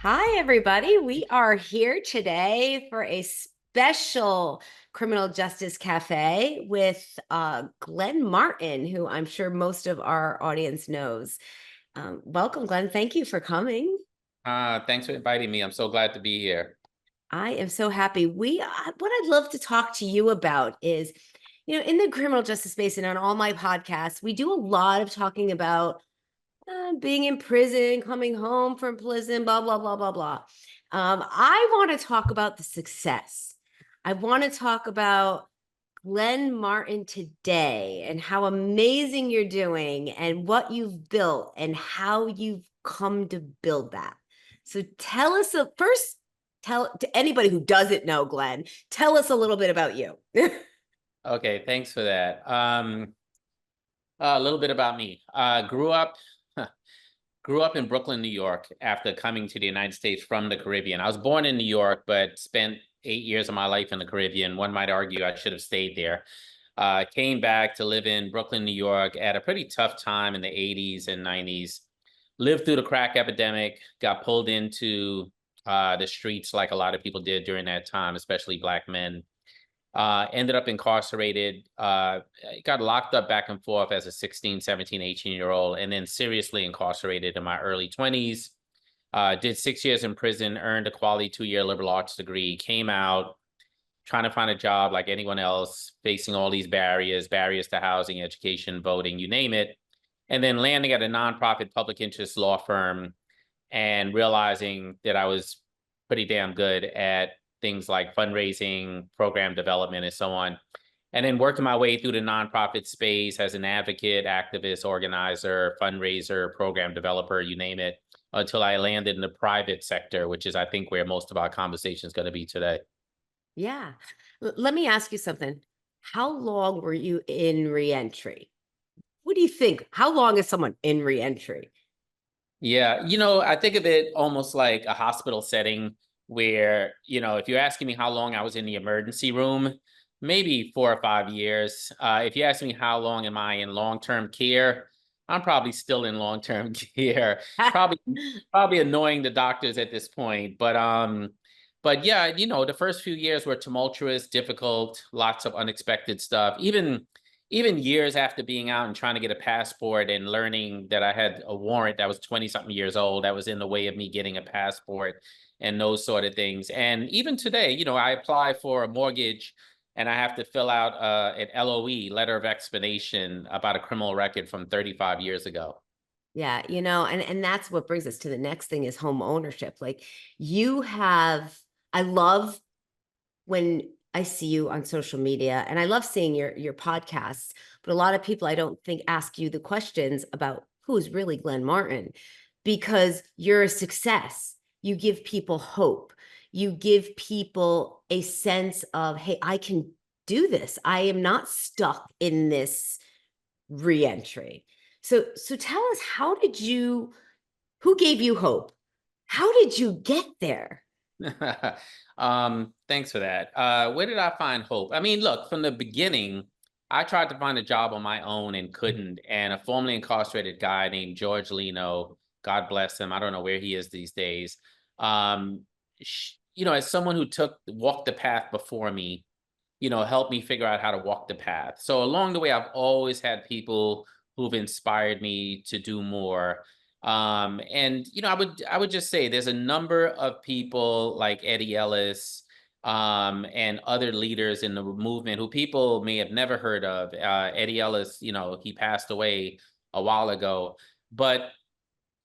Hi, everybody. We are here today for a special criminal justice cafe with Glenn Martin, who I'm sure most of our audience knows. Welcome, Glenn. Thank you for coming. Thanks for inviting me. I'm so glad to be here. I am so happy. What I'd love to talk to you about is, in the criminal justice space and on all my podcasts, we do a lot of talking about being in prison, coming home from prison, blah, blah, blah, blah, blah. I want to talk about the success. I want to talk about Glenn Martin today and how amazing you're doing and what you've built and how you've come to build that. So tell us first, tell to anybody who doesn't know Glenn, tell us a little bit about you. Okay, thanks for that. A little bit about me. Grew up in Brooklyn, New York, after coming to the United States from the Caribbean. I was born in New York, but spent 8 years of my life in the Caribbean. One might argue I should have stayed there. Came back to live in Brooklyn, New York at a pretty tough time in the 80s and 90s. Lived through the crack epidemic, got pulled into the streets like a lot of people did during that time, especially Black men. Ended up incarcerated, got locked up back and forth as a 16, 17, 18-year-old, and then seriously incarcerated in my early 20s. Did 6 years in prison, earned a quality 2-year liberal arts degree, came out trying to find a job like anyone else, facing all these barriers to housing, education, voting, you name it, and then landing at a nonprofit public interest law firm and realizing that I was pretty damn good at things like fundraising, program development, and so on. And then working my way through the nonprofit space as an advocate, activist, organizer, fundraiser, program developer, you name it, until I landed in the private sector, which is, I think, where most of our conversation is going to be today. Yeah. Let me ask you something. How long were you in reentry? What do you think? How long is someone in reentry? Yeah, I think of it almost like a hospital setting where, if you're asking me how long I was in the emergency room, maybe 4 or 5 years. If you ask me how long am I in long-term care, I'm probably still in long-term care. Probably, probably annoying the doctors at this point. But yeah, the first few years were tumultuous, difficult, lots of unexpected stuff. Even years after being out and trying to get a passport and learning that I had a warrant that was 20 something years old, that was in the way of me getting a passport and those sort of things. And even today, I apply for a mortgage and I have to fill out an LOE, letter of explanation, about a criminal record from 35 years ago. Yeah, and that's what brings us to the next thing is home ownership. Like you have, I love when I see you on social media and I love seeing your podcasts, but a lot of people I don't think ask you the questions about who's really Glenn Martin because you're a success. You give people hope. You give people a sense of, hey, I can do this. I am not stuck in this reentry. So tell us, who gave you hope? How did you get there? Thanks for that. Where did I find hope? I mean, look, from the beginning, I tried to find a job on my own and couldn't. And a formerly incarcerated guy named George Leno, God bless him, I don't know where he is these days. Um, as someone who walked the path before me, helped me figure out how to walk the path. So along the way, I've always had people who've inspired me to do more. And I would just say there's a number of people like Eddie Ellis, and other leaders in the movement who people may have never heard of. Eddie Ellis, he passed away a while ago, but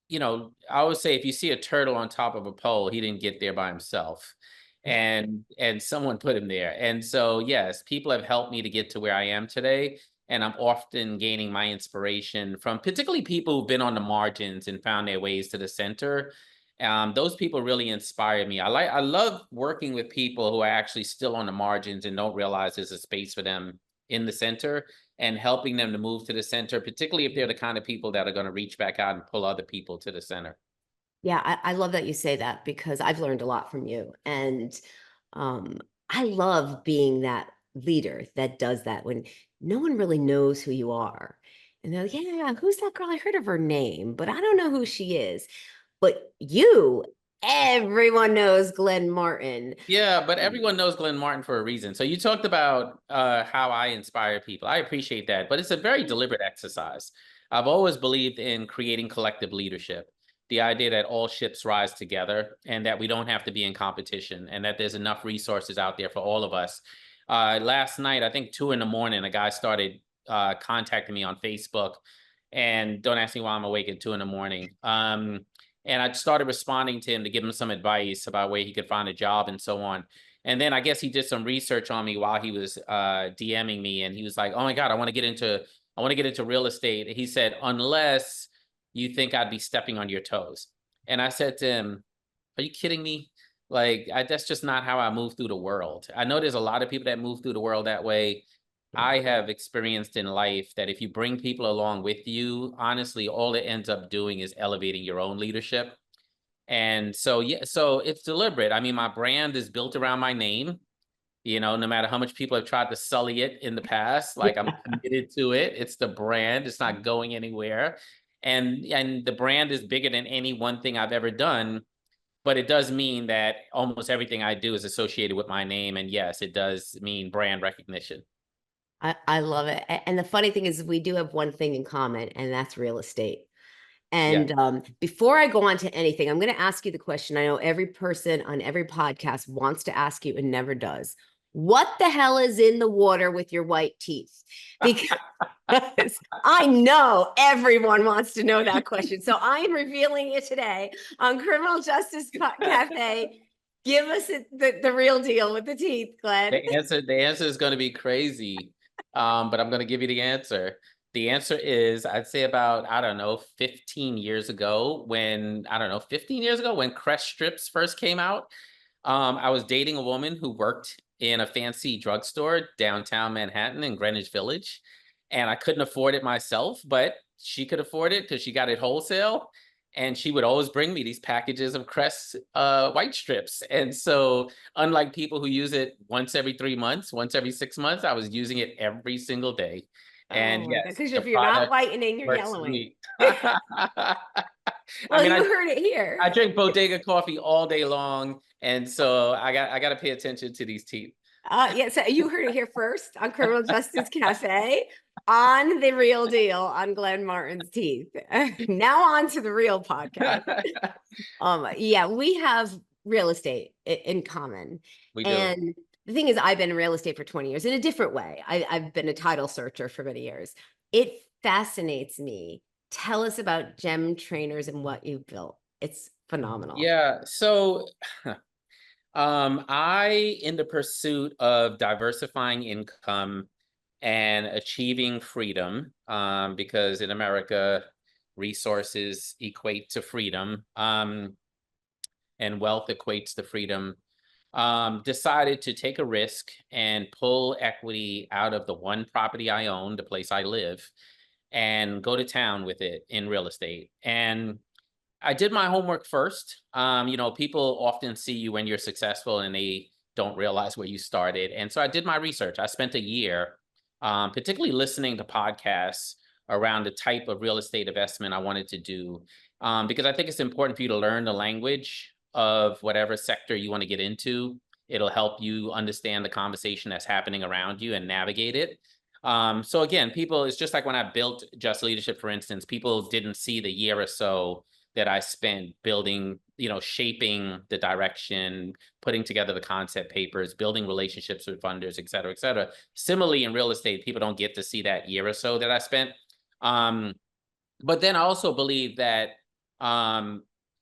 I always say if you see a turtle on top of a pole, he didn't get there by himself. And someone put him there. And so yes, people have helped me to get to where I am today. And I'm often gaining my inspiration from particularly people who've been on the margins and found their ways to the center. Those people really inspire me. I love working with people who are actually still on the margins and don't realize there's a space for them in the center and helping them to move to the center, particularly if they're the kind of people that are going to reach back out and pull other people to the center. Yeah, I love that you say that because I've learned a lot from you. And um, I love being that leader that does that when no one really knows who you are. And they're like, yeah, who's that girl? I heard of her name, but I don't know who she is. But you Everyone knows Glenn Martin. Yeah, but everyone knows Glenn Martin for a reason. So you talked about how I inspire people. I appreciate that, but it's a very deliberate exercise. I've always believed in creating collective leadership, the idea that all ships rise together and that we don't have to be in competition and that there's enough resources out there for all of us. Last night, I think 2 a.m, a guy started contacting me on Facebook, and don't ask me why I'm awake at 2 a.m. And I started responding to him to give him some advice about where he could find a job and so on. And then I guess he did some research on me while he was DMing me, and he was like, "Oh my God, I want to get into real estate." He said, "Unless you think I'd be stepping on your toes." And I said to him, "Are you kidding me? Like, that's just not how I move through the world. I know there's a lot of people that move through the world that way. I have experienced in life that if you bring people along with you, honestly, all it ends up doing is elevating your own leadership." And so, yeah, so it's deliberate. I mean, my brand is built around my name. No matter how much people have tried to sully it in the past, like I'm committed to it. It's the brand. It's not going anywhere. And the brand is bigger than any one thing I've ever done. But it does mean that almost everything I do is associated with my name. And yes, it does mean brand recognition. I love it. And the funny thing is, we do have one thing in common, and that's real estate. Yeah. And before I go on to anything, I'm going to ask you the question I know every person on every podcast wants to ask you and never does. What the hell is in the water with your white teeth? Because I know everyone wants to know that question. So I am revealing it today on Criminal Justice Cafe. Give us the real deal with the teeth, Glenn. The answer is going to be crazy, but I'm going to give you the answer. The answer is, I'd say about, I don't know, 15 years ago when, 15 years ago when Crest strips first came out. I was dating a woman who worked in a fancy drugstore downtown Manhattan in Greenwich Village, and I couldn't afford it myself, but she could afford it because she got it wholesale. And she would always bring me these packages of Crest white strips. And so, unlike people who use it once every 3 months, once every 6 months, I was using it every single day. And Oh my God. yes, Because the if you're not product whitening, you're works for yellowing. me. I Well, mean, you I heard it here. I drink bodega coffee all day long, and so I got to pay attention to these teeth. Yeah, so you heard it here first on Criminal Justice Cafe on the real deal on Glenn Martin's teeth. Now on to the real podcast. Yeah, we have real estate in common. We do. And the thing is, I've been in real estate for 20 years in a different way. I've been a title searcher for many years. It fascinates me. Tell us about gem trainers and what you've built. It's phenomenal. Yeah. So, in the pursuit of diversifying income and achieving freedom, because in America, resources equate to freedom, and wealth equates to freedom. Decided to take a risk and pull equity out of the one property I own, the place I live, and go to town with it in real estate. And I did my homework first. People often see you when you're successful and they don't realize where you started. And so I did my research. I spent a year, particularly listening to podcasts around the type of real estate investment I wanted to do, because I think it's important for you to learn the language of whatever sector you want to get into. It'll help you understand the conversation that's happening around you and navigate it. So again, it's just like when I built Just Leadership, for instance, people didn't see the year or so that I spent building, shaping the direction, putting together the concept papers, building relationships with funders, et cetera, et cetera. Similarly, in real estate, people don't get to see that year or so that I spent. But then I also believe that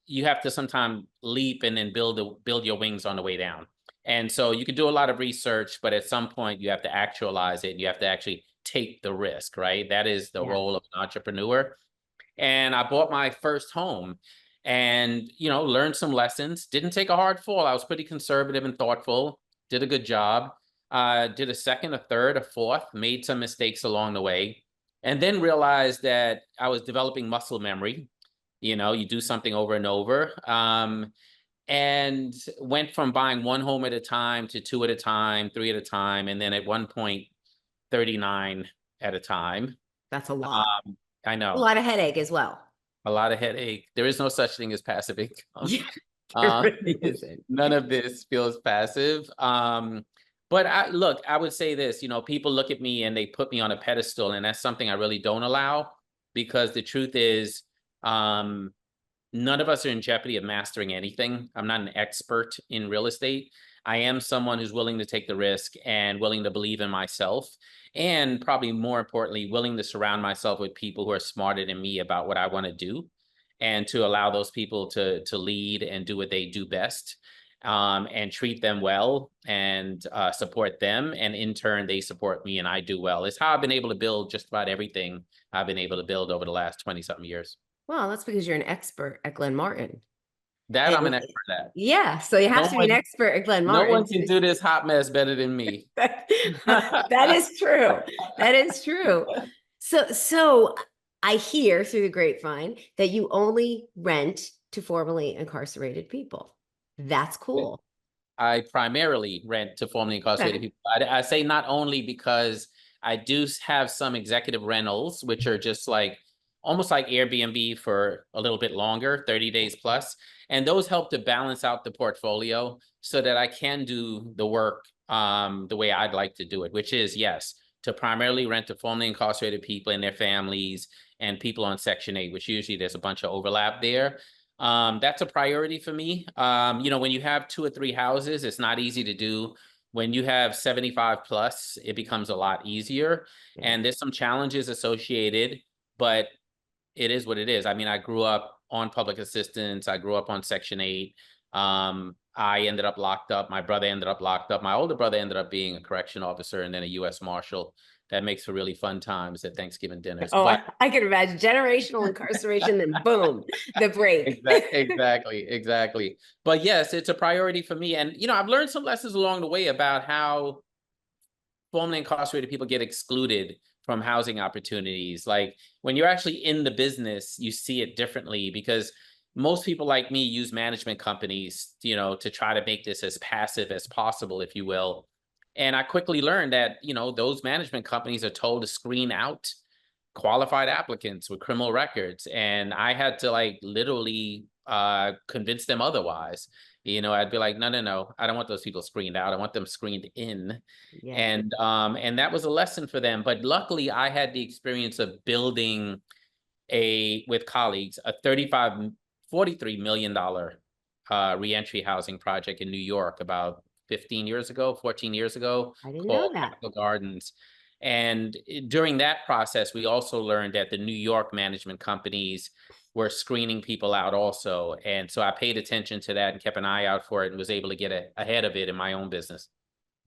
you have to sometimes leap and then build your wings on the way down. And so you can do a lot of research, but at some point you have to actualize it. And you have to actually take the risk, right? That is the role of an entrepreneur. And I bought my first home and, learned some lessons. Didn't take a hard fall. I was pretty conservative and thoughtful, did a good job. Did a second, a third, a fourth, made some mistakes along the way, and then realized that I was developing muscle memory. You do something over and over. And went from buying one home at a time to two at a time, three at a time, and then at one point, 39 at a time. That's a lot. I A know. lot of headache as well. A lot of headache. There is no such thing as passive income. Yeah. It really isn't. None of this feels passive. But I would say this, people look at me and they put me on a pedestal, and that's something I really don't allow, because the truth is, none of us are in jeopardy of mastering anything. I'm not an expert in real estate. I am someone who's willing to take the risk and willing to believe in myself. And probably more importantly, willing to surround myself with people who are smarter than me about what I want to do, and to allow those people to lead and do what they do best, and treat them well, and support them. And in turn, they support me and I do well. It's how I've been able to build just about everything I've been able to build over the last 20-something years. Well, that's because you're an expert at Glen Martin. That I'm And an expert at. yeah, so you have to be an expert at Glen No Martin. one can do this hot mess better than me. That is true. That is true. So I hear through the grapevine that you only rent to formerly incarcerated people. That's cool. I primarily rent to formerly incarcerated people. I say not only because I do have some executive rentals, which are just like almost like Airbnb for a little bit longer, 30 days plus. And those help to balance out the portfolio so that I can do the work the way I'd like to do it, which is, yes, to primarily rent to formerly incarcerated people and their families and people on Section 8, which usually there's a bunch of overlap there. That's a priority for me. When you have 2 or 3 houses, it's not easy to do. When you have 75 plus, it becomes a lot easier. Yeah. And there's some challenges associated, but it is what it is. I mean, I grew up on public assistance. I grew up on Section 8. I ended up locked up. My brother ended up locked up. My older brother ended up being a correction officer and then a U.S. Marshal. That makes for really fun times at Thanksgiving dinners. Oh, but I can imagine generational incarceration, then boom, the break. Exactly. But yes, it's a priority for me. And, I've learned some lessons along the way about how formerly incarcerated people get excluded from housing opportunities. Like when you're actually in the business, you see it differently, because most people like me use management companies, to try to make this as passive as possible, if you will. And I quickly learned that, those management companies are told to screen out qualified applicants with criminal records. And I had to literally convince them otherwise. I'd be like, no, I don't want those people screened out. I want them screened in. Yeah. And that was a lesson for them. But luckily I had the experience of building with colleagues, a $43 million reentry housing project in New York about 14 years ago, I didn't know called that. Capital Gardens. And during that process, we also learned that the New York management companies were screening people out also. And so I paid attention to that and kept an eye out for it and was able to get ahead of it in my own business.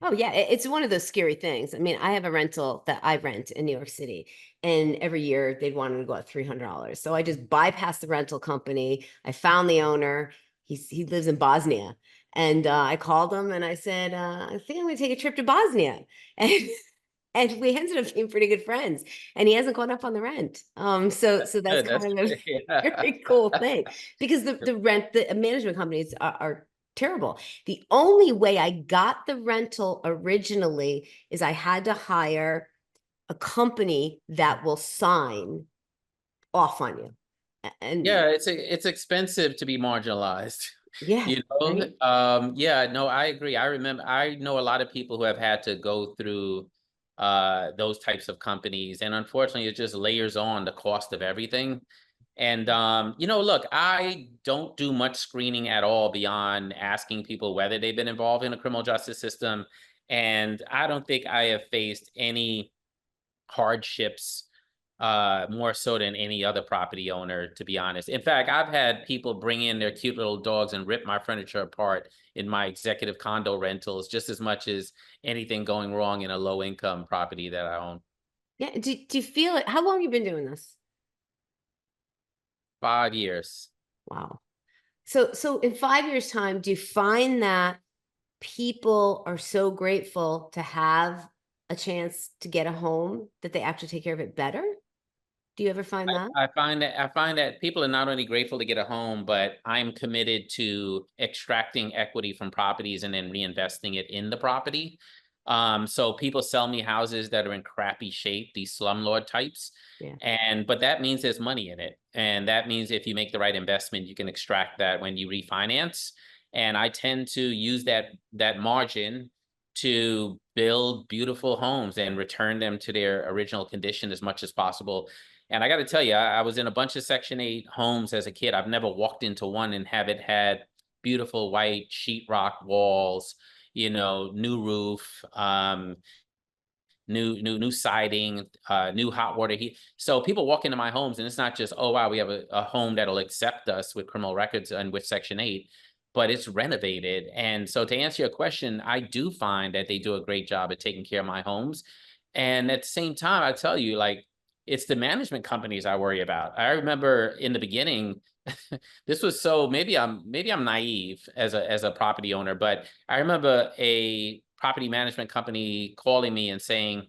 Oh yeah, it's one of those scary things. I mean, I have a rental that I rent in New York City, and every year they'd want to go at $300. So I just bypassed the rental company. I found the owner. He lives in Bosnia, and I called him and I said, I think I'm going to take a trip to Bosnia, and we ended up being pretty good friends. And he hasn't gone up on the rent. So that's Good. kind of Yeah. a very cool thing, because the management companies are terrible. The only way I got the rental originally is I had to hire a company that will sign off on you. And Yeah, it's expensive to be marginalized. yeah, right? Yeah, no, I agree. I know a lot of people who have had to go through those types of companies, and unfortunately it just layers on the cost of everything. And look, I don't do much screening at all beyond asking people whether they've been involved in a criminal justice system. And I don't think I have faced any hardships more so than any other property owner, to be honest. In fact, I've had people bring in their cute little dogs and rip my furniture apart in my executive condo rentals, just as much as anything going wrong in a low income property that I own. Yeah. Do you feel it? How long have you been doing this? 5 years. Wow. So in 5 years' time, do you find that people are so grateful to have a chance to get a home that they actually take care of it better? Do you ever find that? I find that people are not only grateful to get a home, but I'm committed to extracting equity from properties and then reinvesting it in the property. So people sell me houses that are in crappy shape, these slumlord types. Yeah. But that means there's money in it. And that means if you make the right investment, you can extract that when you refinance. And I tend to use that margin to build beautiful homes and return them to their original condition as much as possible. And I got to tell you, I was in a bunch of Section 8 homes as a kid. I've never walked into one and have it had beautiful white sheetrock walls, new roof, new siding, new hot water heat. So people walk into my homes and it's not just, oh wow, we have a home that'll accept us with criminal records and with Section 8, but it's renovated. And so to answer your question, I do find that they do a great job at taking care of my homes. And at the same time, I tell you, like, it's the management companies I worry about. I remember in the beginning, this was so maybe I'm naive as a property owner, but I remember a property management company calling me and saying,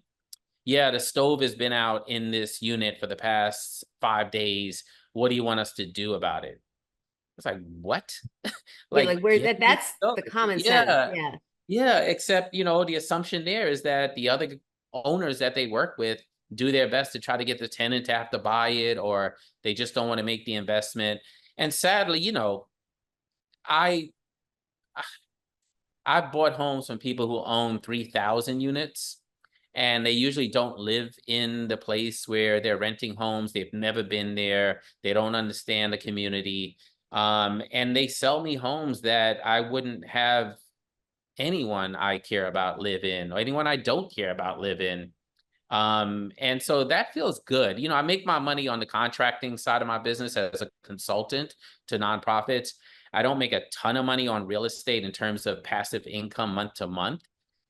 yeah, the stove has been out in this unit for the past 5 days. What do you want us to do about it? It's like, what? Yeah, Like, like where get the that's stove. the common sense. Yeah. Yeah. Yeah, except, the assumption there is that the other owners that they work with do their best to try to get the tenant to have to buy it, or they just don't want to make the investment. And sadly, I I've bought homes from people who own 3,000 units, and they usually don't live in the place where they're renting homes. They've never been there. They don't understand the community. And they sell me homes that I wouldn't have anyone I care about live in, or anyone I don't care about live in. And so that feels good. I make my money on the contracting side of my business as a consultant to nonprofits. I don't make a ton of money on real estate in terms of passive income month to month.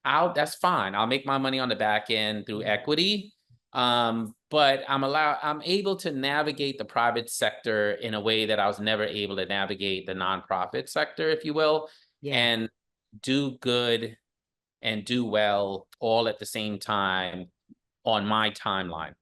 That's fine. I'll make my money on the back end through equity. But I'm able to navigate the private sector in a way that I was never able to navigate the nonprofit sector, if you will, Yeah. and do good and do well all at the same time on my timeline.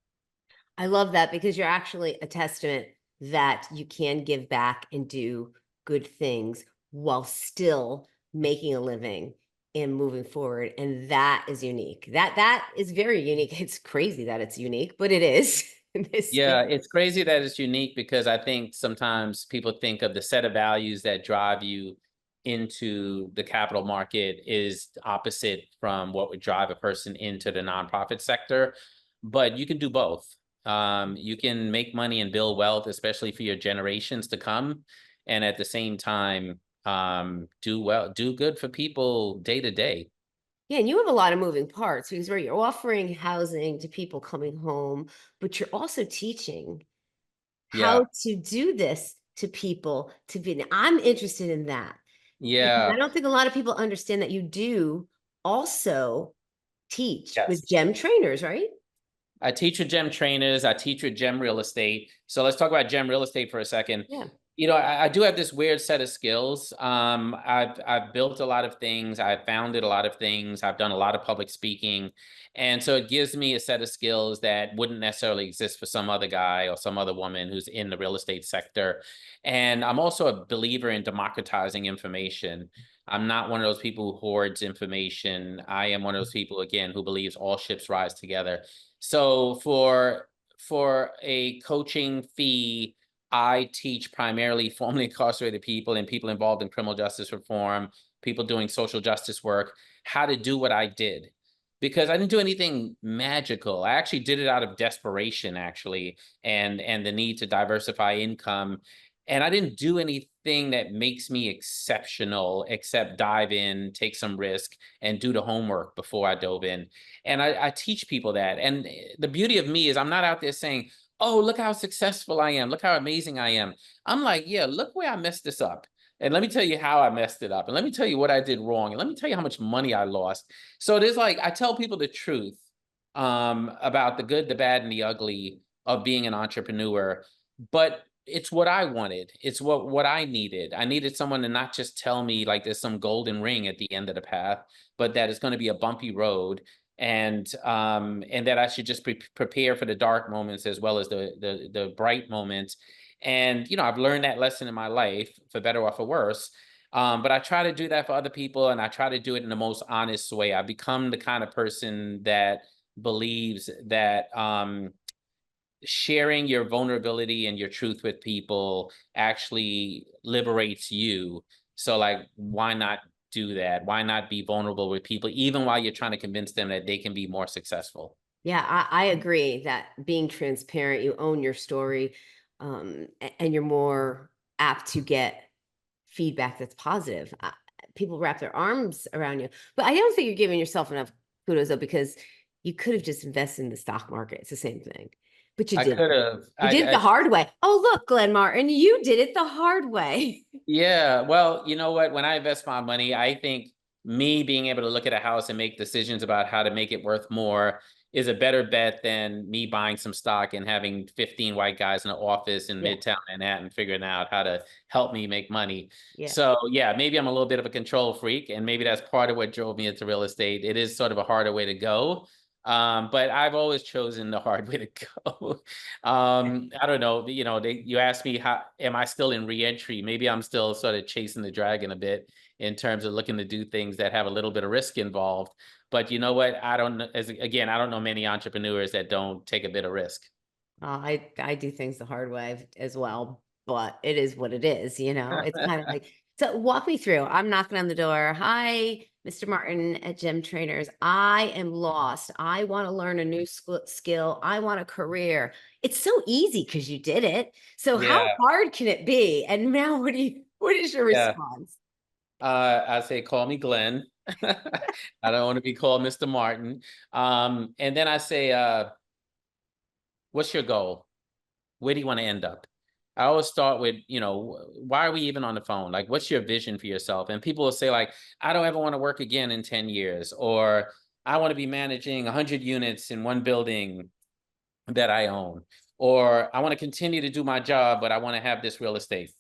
I love that because you're actually a testament that you can give back and do good things while still making a living and moving forward. And that is unique. That is very unique. It's crazy that it's unique, but it is in this Yeah, space. it's crazy that it's unique because I think sometimes people think of the set of values that drive you into the capital market is opposite from what would drive a person into the nonprofit sector. But you can do both. You can make money and build wealth, especially for your generations to come. And at the same time, do good for people day to day. Yeah, and you have a lot of moving parts because where you're offering housing to people coming home, but you're also teaching Yeah. how to do this to people to be. I'm interested in that because I Yeah. don't think a lot of people understand that you do also teach with Yes. gem trainers, right? I teach with gem trainers. I teach with gem real estate. So let's talk about gem real estate for a second. Yeah. I do have this weird set of skills. I've built a lot of things. I've founded a lot of things. I've done a lot of public speaking. And so it gives me a set of skills that wouldn't necessarily exist for some other guy or some other woman who's in the real estate sector. And I'm also a believer in democratizing information. I'm not one of those people who hoards information. I am one of those people, again, who believes all ships rise together. So for a coaching fee, I teach primarily formerly incarcerated people and people involved in criminal justice reform, people doing social justice work, how to do what I did. Because I didn't do anything magical. I actually did it out of desperation, actually, and the need to diversify income. And I didn't do anything that makes me exceptional except dive in, take some risk, and do the homework before I dove in. And I teach people that. And the beauty of me is I'm not out there saying, oh, look how successful I am. Look how amazing I am. I'm like, yeah, look where I messed this up. And let me tell you how I messed it up. And let me tell you what I did wrong. And let me tell you how much money I lost. So there's like, I tell people the truth about the good, the bad, and the ugly of being an entrepreneur. But it's what I wanted. It's what I needed. I needed someone to not just tell me like there's some golden ring at the end of the path, but that it's going to be a bumpy road, and that I should just prepare for the dark moments as well as the bright moments. And I've learned that lesson in my life, for better or for worse. But I try to do that for other people, and I try to do it in the most honest way. I become the kind of person that believes that sharing your vulnerability and your truth with people actually liberates you. So like, why not do that? Why not be vulnerable with people, even while you're trying to convince them that they can be more successful? Yeah, I agree that being transparent, you own your story, and you're more apt to get feedback that's positive. People wrap their arms around you, but I don't think you're giving yourself enough kudos though, because you could have just invested in the stock market. It's the same thing, but you I did. could have. You did it the hard way. Oh, look, Glenn Martin, you did it the hard way. Yeah, well, you know what? When I invest my money, I think me being able to look at a house and make decisions about how to make it worth more is a better bet than me buying some stock and having 15 white guys in an office in Yeah, Midtown Manhattan figuring out how to help me make money. yeah. So, yeah, maybe I'm a little bit of a control freak, and maybe that's part of what drove me into real estate. It is sort of a harder way to go. But I've always chosen the hard way to go. I don't know, you asked me, how am I still in reentry? Maybe I'm still sort of chasing the dragon a bit in terms of looking to do things that have a little bit of risk involved. But you know what? I don't know, again, I don't know many entrepreneurs that don't take a bit of risk. I do things the hard way as well, but it is what it is, you know. It's kind of like, so walk me through. I'm knocking on the door. Hi, Mr. Martin at Gym Trainers. I am lost. I want to learn a new skill. I want a career. It's so easy because you did it. So how Yeah, hard can it be? And now what is your yeah. response? I say, call me Glenn. I don't want to be called Mr. Martin. And then I say, what's your goal? Where do you want to end up? I always start with, why are we even on the phone? Like, what's your vision for yourself? And people will say, like, I don't ever want to work again in 10 years, or I want to be managing 100 units in one building that I own, or I want to continue to do my job, but I want to have this real estate.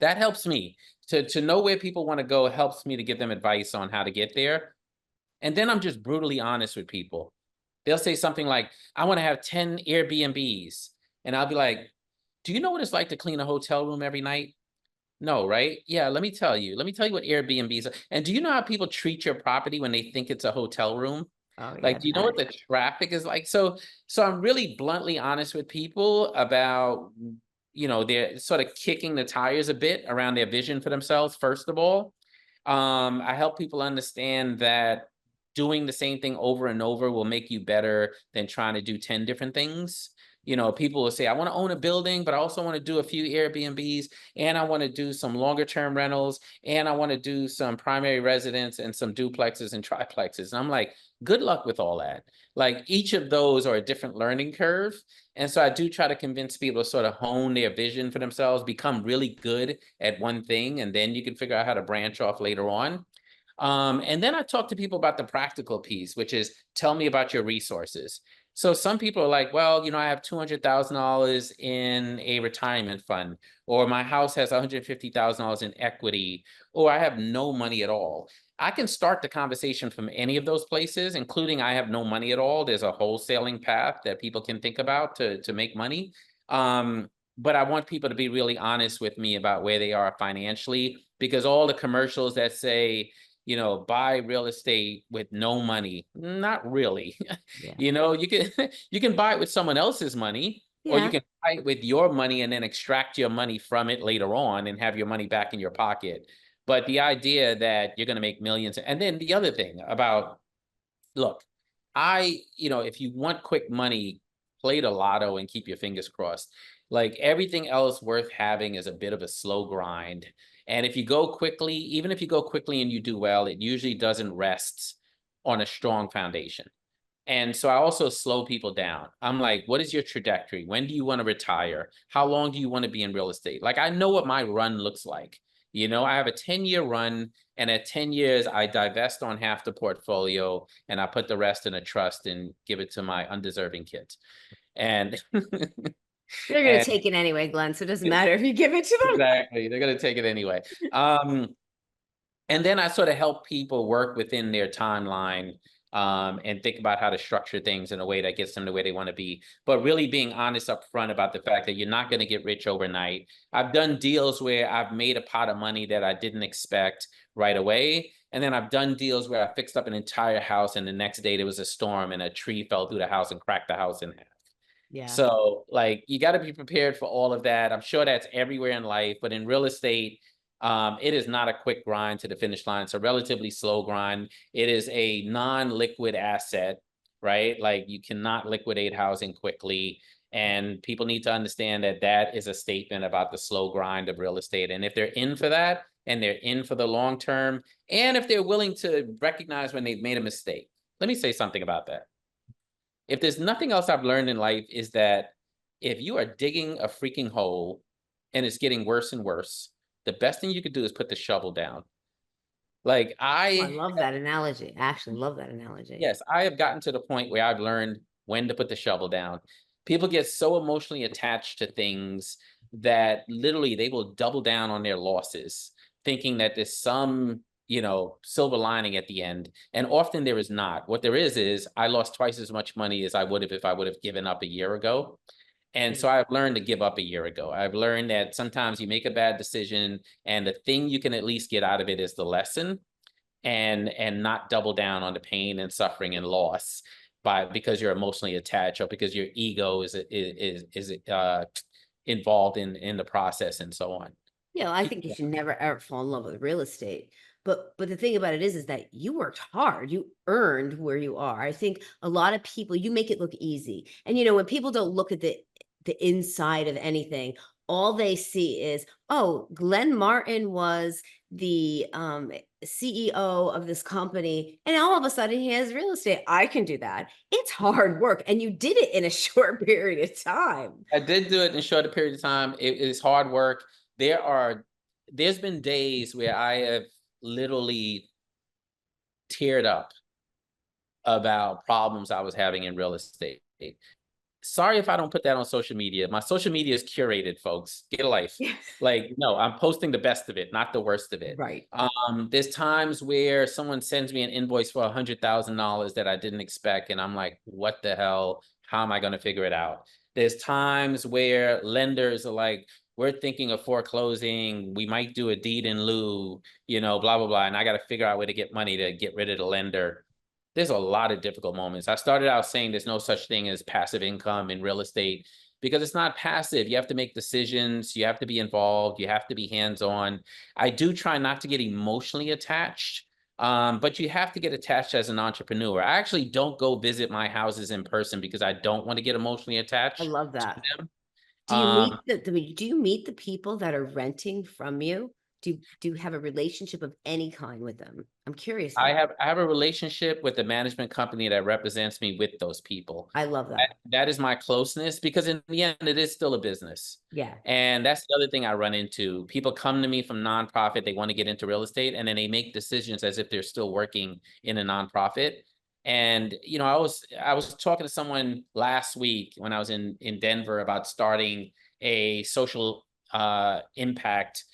That helps me to know where people want to go, helps me to give them advice on how to get there. And then I'm just brutally honest with people. They'll say something like, I want to have 10 Airbnbs. And I'll be like, do you know what it's like to clean a hotel room every night? No, right? Yeah, let me tell you. Let me tell you what Airbnbs are. And do you know how people treat your property when they think it's a hotel room? Oh yeah, Like, do you know what the traffic is like? So I'm really bluntly honest with people about, they're sort of kicking the tires a bit around their vision for themselves, first of all. I help people understand that doing the same thing over and over will make you better than trying to do 10 different things. People will say, I want to own a building, but I also want to do a few Airbnbs, and I want to do some longer term rentals, and I want to do some primary residence and some duplexes and triplexes. And I'm like, good luck with all that. Like, each of those are a different learning curve. And so I do try to convince people to sort of hone their vision for themselves, become really good at one thing, and then you can figure out how to branch off later on. And then I talk to people about the practical piece, which is, tell me about your resources. So some people are like, well, I have $200,000 in a retirement fund, or my house has $150,000 in equity, or I have no money at all. I can start the conversation from any of those places, including I have no money at all. There's a wholesaling path that people can think about to make money. But I want people to be really honest with me about where they are financially, because all the commercials that say, buy real estate with no money, not really. yeah, You can you can buy it with someone else's money, or you yeah. can buy it with your money and then extract your money from it later on and have your money back in your pocket. But the idea that you're going to make millions, and then the other thing about, look, if you want quick money, play the lotto and keep your fingers crossed. Like, everything else worth having is a bit of a slow grind. And if you go quickly, even if you go quickly and you do well, it usually doesn't rest on a strong foundation. And so I also slow people down. I'm like, what is your trajectory? When do you want to retire? How long do you want to be in real estate? Like, I know what my run looks like. I have a 10-year run, and at 10 years, I divest on half the portfolio and I put the rest in a trust and give it to my undeserving kids. And They're gonna and take it anyway, Glenn. So it doesn't matter if you give it to exactly, they're gonna take it anyway. And then I sort of help people work within their timeline and think about how to structure things in a way that gets them to where they want to be. But really being honest up front about the fact that you're not going to get rich overnight. I've done deals where I've made a pot of money that I didn't expect right away. And then I've done deals where I fixed up an entire house and the next day there was a storm and a tree fell through the house and cracked the house in half. Yeah. So like you got to be prepared for all of that. I'm sure that's everywhere in life, but in real estate, it is not a quick grind to the finish line. It's a relatively slow grind. It is a non-liquid asset, right? Like you cannot liquidate housing quickly. And people need to understand that that is a statement about the slow grind of real estate. And if they're in for that and they're in for the long term, and if they're willing to recognize when they've made a mistake, let me say something about that. If there's nothing else I've learned in life is that if you are digging a freaking hole and it's getting worse and worse, the best thing you could do is put the shovel down. Like Oh, I love that analogy. I actually love that analogy. yes, I have gotten to the point where I've learned when to put the shovel down. People get so emotionally attached to things that literally they will double down on their losses, thinking that there's some, silver lining at the end. And often there is not. What there is I lost twice as much money as I would have if I would have given up a year ago. And Yeah. so I've learned to give up a year ago. I've learned that sometimes you make a bad decision and the thing you can at least get out of it is the lesson and not double down on the pain and suffering and loss because you're emotionally attached or because your ego is involved in the process and so on. Yeah, I think you should never ever fall in love with real estate. But the thing about it is that you worked hard. You earned where you are. I think a lot of people, you make it look easy. And when people don't look at the inside of anything, all they see is, oh, Glenn Martin was the CEO of this company, and all of a sudden he has real estate. I can do that. It's hard work, and you did it in a short period of time. I did do it in a short period of time. It is hard work. There's been days where I have literally teared up about problems I was having in real estate. Sorry if I don't put that on social media. My social media is curated, folks. Get a life. Yes. Like, no, I'm posting the best of it, not the worst of it. Right. There's times where someone sends me an invoice for $100,000 that I didn't expect, and I'm like, what the hell? How am I going to figure it out? There's times where lenders are like, we're thinking of foreclosing. We might do a deed in lieu, blah, blah, blah. And I got to figure out where to get money to get rid of the lender. There's a lot of difficult moments. I started out saying there's no such thing as passive income in real estate because it's not passive. You have to make decisions. You have to be involved. You have to be hands-on. I do try not to get emotionally attached, but you have to get attached as an entrepreneur. I actually don't go visit my houses in person because I don't want to get emotionally I attached love to that. them. Do you Um, meet do you meet the people that are renting from you? Do you have a relationship of any kind with them? I'm curious I about have I have a relationship with the management company that represents me with those people. I love that. That is my closeness because in the end, it is still a business. Yeah. And that's the other thing I run into. People come to me from nonprofit, they want to get into real estate, and then they make decisions as if they're still working in a nonprofit. And I was talking to someone last week when I was in Denver about starting a social impact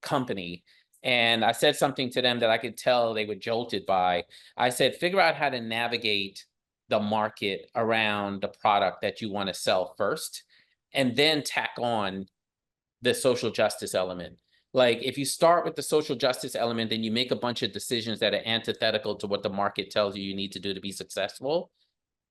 company. And I said something to them that I could tell they were jolted by. I said, figure out how to navigate the market around the product that you want to sell first, and then tack on the social justice element. Like if you start with the social justice element, then you make a bunch of decisions that are antithetical to what the market tells you need to do to be successful.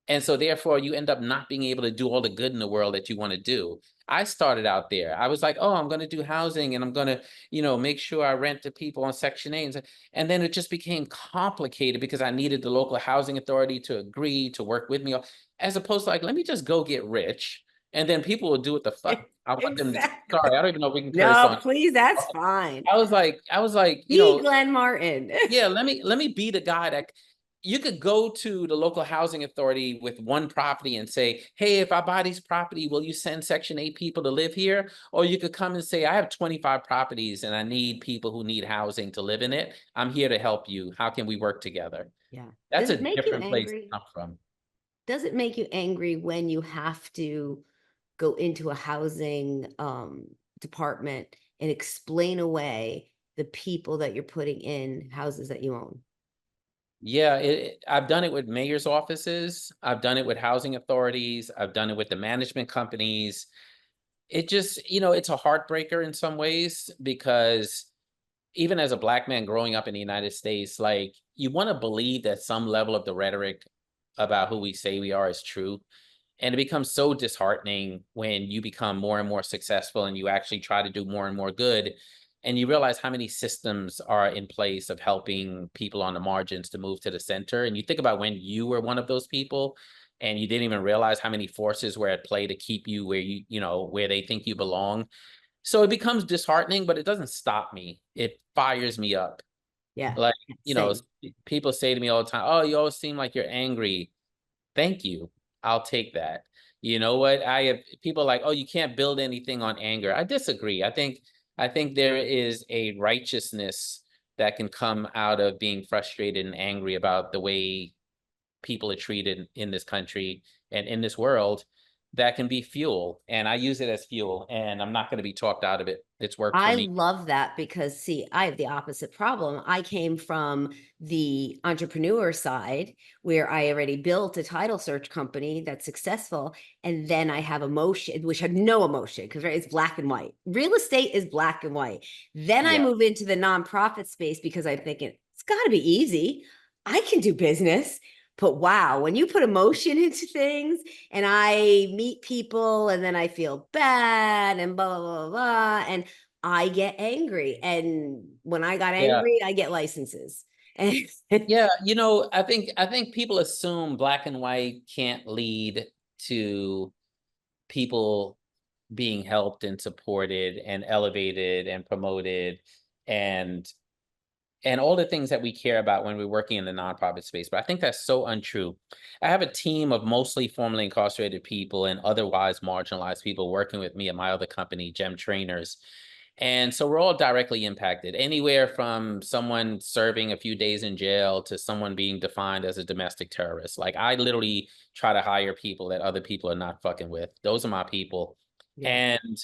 And so therefore you end up not being able to do all the good in the world that you want to do. I started out there. I was like, oh, I'm going to do housing and I'm going to, make sure I rent to people on Section 8. And then it just became complicated because I needed the local housing authority to agree to work with me, as opposed to like, let me just go get rich. And then people will do what the fuck I want them to do. Exactly. Sorry, I don't even know if we can curse No, on. please, that's fine. I was like, Be Glenn Martin. yeah, let me be the guy that you could go to the local housing authority with one property and say, hey, if I buy this property, will you send Section 8 people to live here? Or you could come and say, I have 25 properties and I need people who need housing to live in it. I'm here to help you. How can we work together? Yeah. That's Does a it make you different place to angry? come from. Does it make you angry when you have to go into a housing department and explain away the people that you're putting in houses that you own? Yeah, I've done it with mayor's offices. I've done it with housing authorities. I've done it with the management companies. It just, it's a heartbreaker in some ways because even as a Black man growing up in the United States, like you want to believe that some level of the rhetoric about who we say we are is true. And it becomes so disheartening when you become more and more successful and you actually try to do more and more good. And you realize how many systems are in place of helping people on the margins to move to the center. And you think about when you were one of those people and you didn't even realize how many forces were at play to keep you where where they think you belong. So it becomes disheartening, but it doesn't stop me. It fires me up. Yeah, Like, same. people say to me all the time, "Oh, you always seem like you're angry." Thank you. I'll take that. You know what? I have people like, "Oh, you can't build anything on anger." I disagree. I think there is a righteousness that can come out of being frustrated and angry about the way people are treated in this country and in this world that can be fuel. And I use it as fuel, and I'm not going to be talked out of it. It's worked for I me. love that because, see, I have the opposite problem. I came from the entrepreneur side where I already built a title search company that's successful. And then I have emotion, which had no emotion because, right, it's black and white. Real estate is black and white. Then I Yeah. move into the nonprofit space because I'm thinking it's got to be easy. I can do business. But wow, when you put emotion into things and I meet people and then I feel bad and blah, blah, blah, blah. And I get angry. And when I got Yeah. angry, I get licenses. And Yeah, I think people assume black and white can't lead to people being helped and supported and elevated and promoted and all the things that we care about when we're working in the nonprofit space. But I think that's so untrue. I have a team of mostly formerly incarcerated people and otherwise marginalized people working with me at my other company, Gem Trainers. And so we're all directly impacted, anywhere from someone serving a few days in jail to someone being defined as a domestic terrorist. Like I literally try to hire people that other people are not fucking with. Those are my people. yeah, And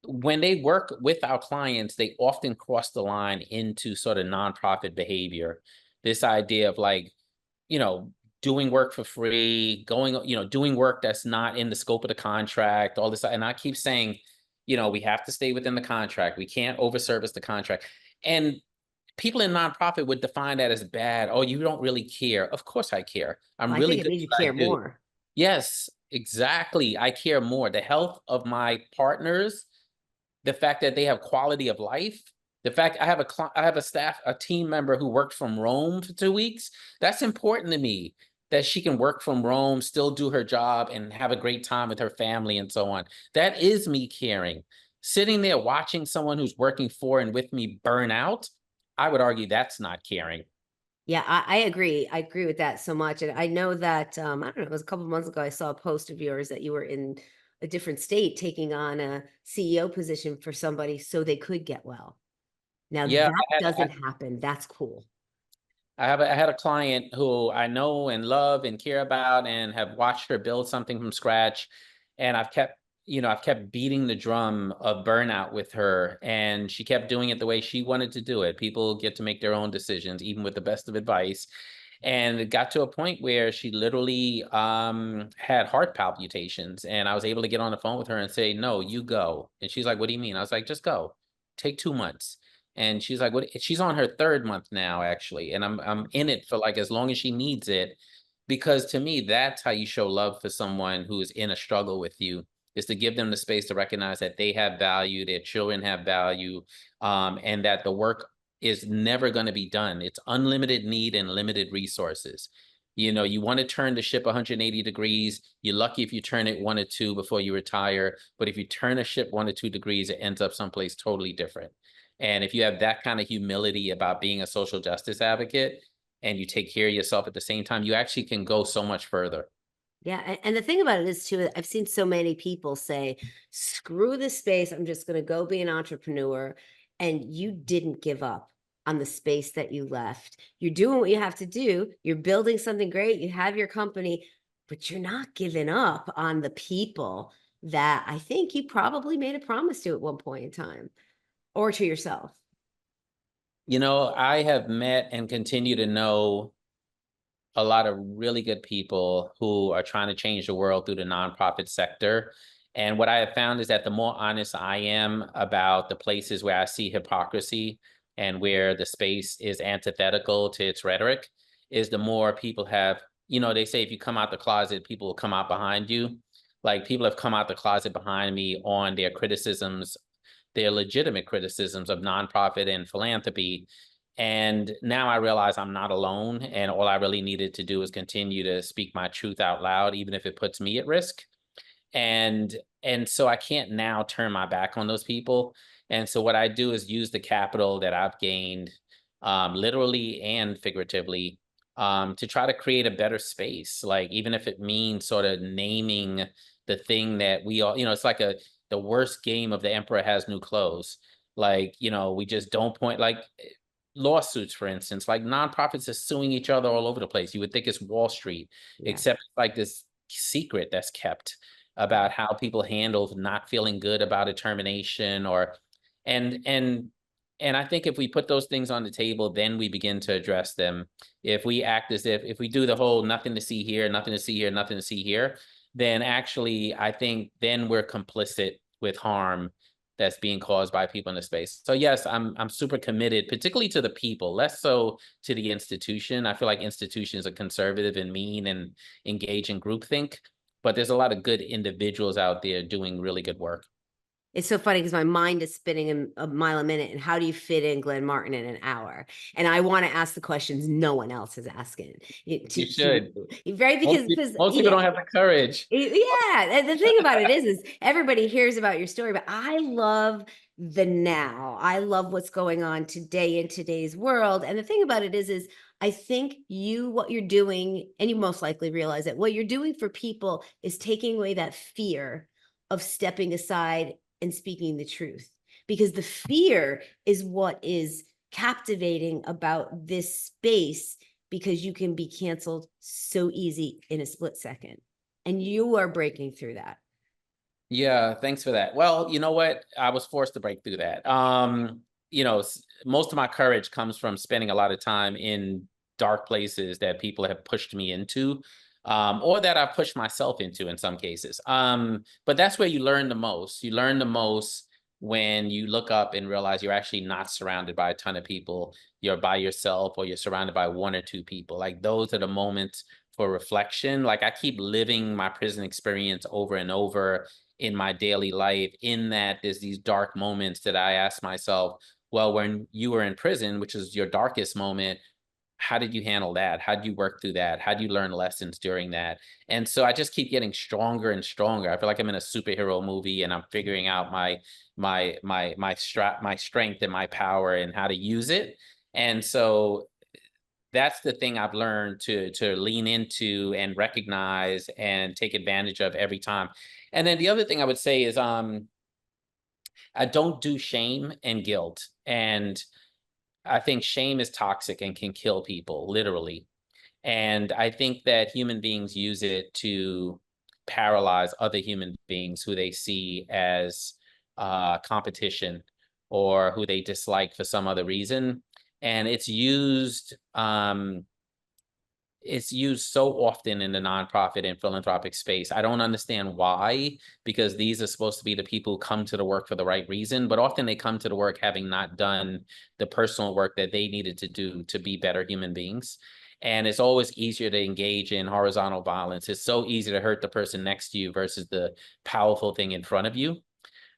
when they work with our clients, they often cross the line into sort of nonprofit behavior. This idea of like, you know, doing work for free, doing work that's not in the scope of the contract, all this. And I keep saying, we have to stay within the contract. We can't overservice the contract. And people in nonprofit would define that as bad. Oh, you don't really care. Of course I care. I'm I really think it good means you at what I care do. more. Yes, exactly. I care more. The health of my partners, the fact that they have quality of life, the fact I have a team member who worked from Rome for 2 weeks. That's important to me, that she can work from Rome, still do her job and have a great time with her family and so on. That is me caring. Sitting there watching someone who's working for and with me burn out, I would argue that's not caring. Yeah, I agree. I agree with that so much. And I know that, I don't know, it was a couple of months ago, I saw a post of yours that you were in a different state taking on a CEO position for somebody so they could get well. Now Yeah, that doesn't happen. That's cool. I had a client who I know and love and care about and have watched her build something from scratch. And I've kept beating the drum of burnout with her. And she kept doing it the way she wanted to do it. People get to make their own decisions, even with the best of advice. And it got to a point where she literally had heart palpitations. And I was able to get on the phone with her and say, "No, you go." And she's like, "What do you mean?" I was like, "Just go. Take 2 months." And she's like, "What?" She's on her third month now, actually, and I'm in it for like as long as she needs it, because to me, that's how you show love for someone who is in a struggle with you, is to give them the space to recognize that they have value, their children have value, and that the work is never going to be done. It's unlimited need and limited resources. You want to turn the ship 180 degrees. You're lucky if you turn it 1 or 2 before you retire. But if you turn a ship 1 or 2 degrees, it ends up someplace totally different. And if you have that kind of humility about being a social justice advocate and you take care of yourself at the same time, you actually can go so much further. Yeah, and the thing about it is too, I've seen so many people say, "Screw this space, I'm just gonna go be an entrepreneur," and you didn't give up on the space that you left. You're doing what you have to do, you're building something great, you have your company, but you're not giving up on the people that I think you probably made a promise to at one point in time, or to yourself. I have met and continue to know a lot of really good people who are trying to change the world through the nonprofit sector. And what I have found is that the more honest I am about the places where I see hypocrisy and where the space is antithetical to its rhetoric, is the more people have, they say if you come out the closet, people will come out behind you. Like people have come out the closet behind me on their criticisms, their legitimate criticisms of nonprofit and philanthropy. And now I realize I'm not alone. And all I really needed to do is continue to speak my truth out loud, even if it puts me at risk. And so I can't now turn my back on those people. And so what I do is use the capital that I've gained, literally and figuratively, to try to create a better space. Like even if it means sort of naming the thing that we all, it's like the worst game of the emperor has new clothes. Like, we just don't point, like lawsuits, for instance, like nonprofits are suing each other all over the place. You would think it's Wall Street, Yeah. except like this secret that's kept about how people handle not feeling good about a termination or and and and I think if we put those things on the table, then we begin to address them. If we act as if we do the whole nothing to see here, nothing to see here, nothing to see here, then actually I think then we're complicit with harm that's being caused by people in the space. So yes, I'm super committed, particularly to the people, less so to the institution. I feel like institutions are conservative and mean and engage in groupthink, but there's a lot of good individuals out there doing really good work. It's so funny because my mind is spinning a mile a minute. And how do you fit in Glenn Martin in an hour? And I want to ask the questions no one else is asking. You should. Right? Because Most people don't yeah. have the courage. Yeah, the thing about it is everybody hears about your story, but I love the now. I love what's going on today in today's world. And the thing about it is I think what you're doing, and you most likely realize that what you're doing for people is taking away that fear of stepping aside and speaking the truth. Because the fear is what is captivating about this space, because you can be canceled so easy in a split second. And you are breaking through that. Yeah, thanks for that. Well, you know what? I was forced to break through that. Most of my courage comes from spending a lot of time in dark places that people have pushed me into, or that I've pushed myself into in some cases. But that's where you learn the most. You learn the most when you look up and realize you're actually not surrounded by a ton of people. You're by yourself, or you're surrounded by one or two people. Like those are the moments for reflection. Like I keep living my prison experience over and over in my daily life, in that there's these dark moments that I ask myself, well, when you were in prison, which is your darkest moment, how did you handle that? How did you work through that? How do you learn lessons during that? And so I just keep getting stronger and stronger. I feel like I'm in a superhero movie and I'm figuring out my strength and my power and how to use it. And so that's the thing I've learned to lean into and recognize and take advantage of every time. And then the other thing I would say is I don't do shame and guilt. And I think shame is toxic and can kill people, literally. And I think that human beings use it to paralyze other human beings who they see as competition or who they dislike for some other reason. And it's used so often in the nonprofit and philanthropic space. I don't understand why, because these are supposed to be the people who come to the work for the right reason, but often they come to the work having not done the personal work that they needed to do to be better human beings. And it's always easier to engage in horizontal violence. It's so easy to hurt the person next to you versus the powerful thing in front of you.